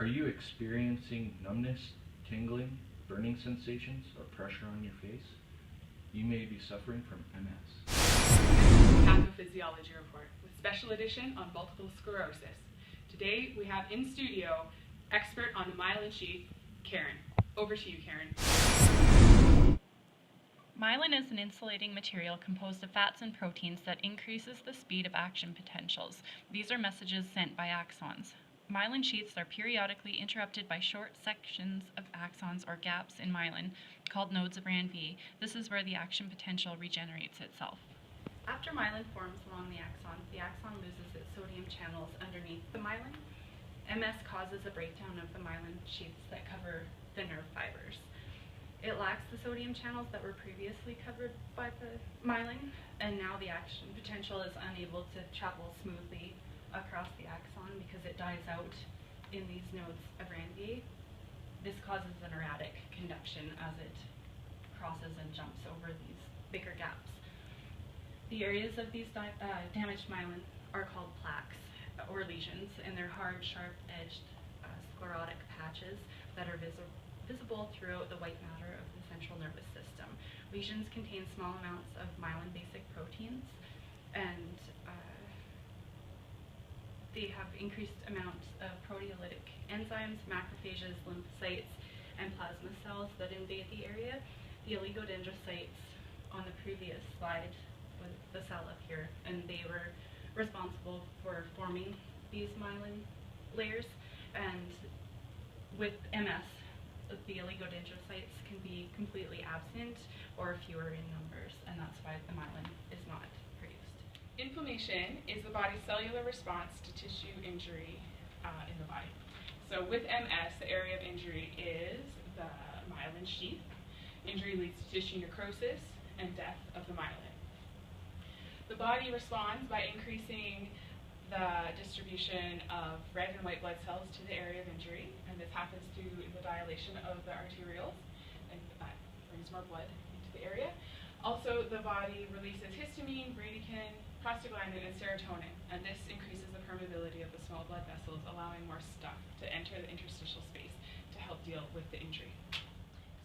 Are you experiencing numbness, tingling, burning sensations, or pressure on your face? You may be suffering from MS. Pathophysiology Report with special edition on multiple sclerosis. Today we have in studio expert on the myelin sheath, Karen. Over to you, Karen. Myelin is an insulating material composed of fats and proteins that increases the speed of action potentials. These are messages sent by axons. Myelin sheaths are periodically interrupted by short sections of axons or gaps in myelin called nodes of Ranvier. This is where the action potential regenerates itself. After myelin forms along the axon loses its sodium channels underneath the myelin. MS causes a breakdown of the myelin sheaths that cover the nerve fibers. It lacks the sodium channels that were previously covered by the myelin, and now the action potential is unable to travel smoothly across the axon because it dies out in these nodes of Ranvier. This causes an erratic conduction as it crosses and jumps over these bigger gaps. The areas of these damaged myelin are called plaques or lesions, and they're hard, sharp-edged sclerotic patches that are visible throughout the white matter of the central nervous system. Lesions contain small amounts of myelin-basic proteins, and they have increased amounts of proteolytic enzymes, macrophages, lymphocytes, and plasma cells that invade the area. The oligodendrocytes on the previous slide was the cell up here, and they were responsible for forming these myelin layers. And with MS, the oligodendrocytes can be completely absent or fewer in numbers, and that's why the myelin is not produced. Inflammation is the body's cellular response to tissue injury in the body. So with MS, the area of injury is the myelin sheath. Injury leads to tissue necrosis and death of the myelin. The body responds by increasing the distribution of red and white blood cells to the area of injury, and this happens through the dilation of the arterioles, and that brings more blood into the area. Also, the body releases histamine, bradykinin, prostaglandin, and serotonin, and this increases the permeability of the small blood vessels, allowing more stuff to enter the interstitial space to help deal with the injury.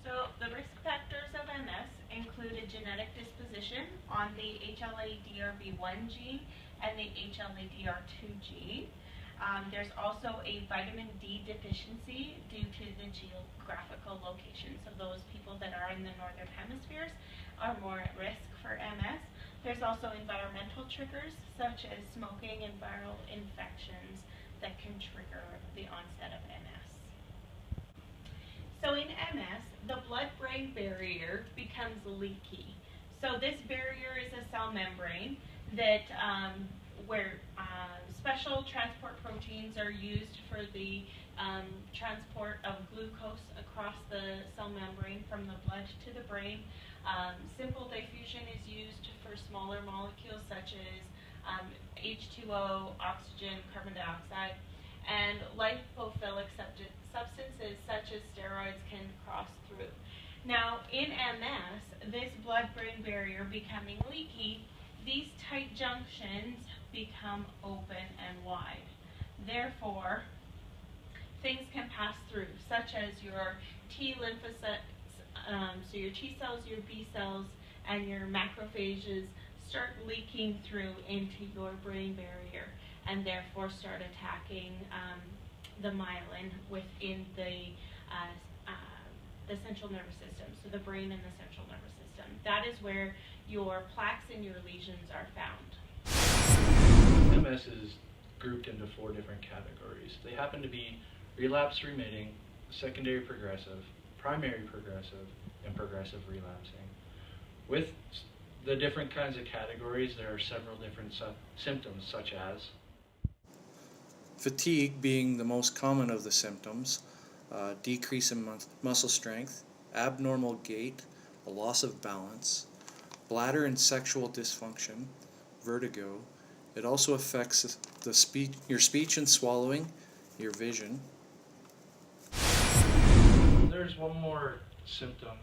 So the risk factors of MS include a genetic disposition on the HLA-DRB1 gene and the HLA-DR2 gene. There's also a vitamin D deficiency due to the geographical location. So those people that are in the northern hemispheres are more at risk for MS. There's also environmental triggers such as smoking and viral infections that can trigger the onset of MS. So in MS, the blood-brain barrier becomes leaky. So this barrier is a cell membrane that where special transport proteins are used for the transport of glucose across the cell membrane from the blood to the brain. Simple diffusion is used for smaller molecules such as H2O, oxygen, carbon dioxide, and lipophilic substances such as steroids can cross through. Now, in MS, this blood-brain barrier becoming leaky, these tight junctions become open and wide. Therefore, things can pass through, such as your T lymphocytes, so your T cells, your B cells, and your macrophages start leaking through into your brain barrier, and therefore start attacking the myelin within the central nervous system, so the brain and the central nervous system. That is where your plaques and your lesions are found. MS is grouped into 4 different categories. They happen to be relapse remitting, secondary progressive, primary progressive, and progressive relapsing. With the different kinds of categories, there are several different symptoms, such as fatigue being the most common of the symptoms, decrease in muscle strength, abnormal gait, a loss of balance, bladder and sexual dysfunction, vertigo. It also affects your speech and swallowing, your vision. There's one more symptom.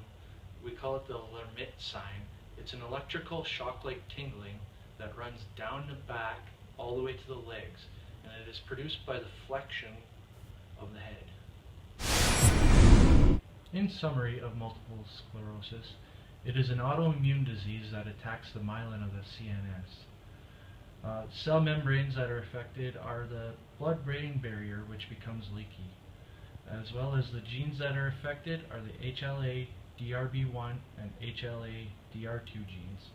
We call it the Lermit sign. It's an electrical shock-like tingling that runs down the back all the way to the legs, and it is produced by the flexion of the head. In summary of multiple sclerosis, it is an autoimmune disease that attacks the myelin of the CNS. Cell membranes that are affected are the blood-brain barrier, which becomes leaky, as well as the genes that are affected are the HLA-DRB1 and HLA-DR2 genes.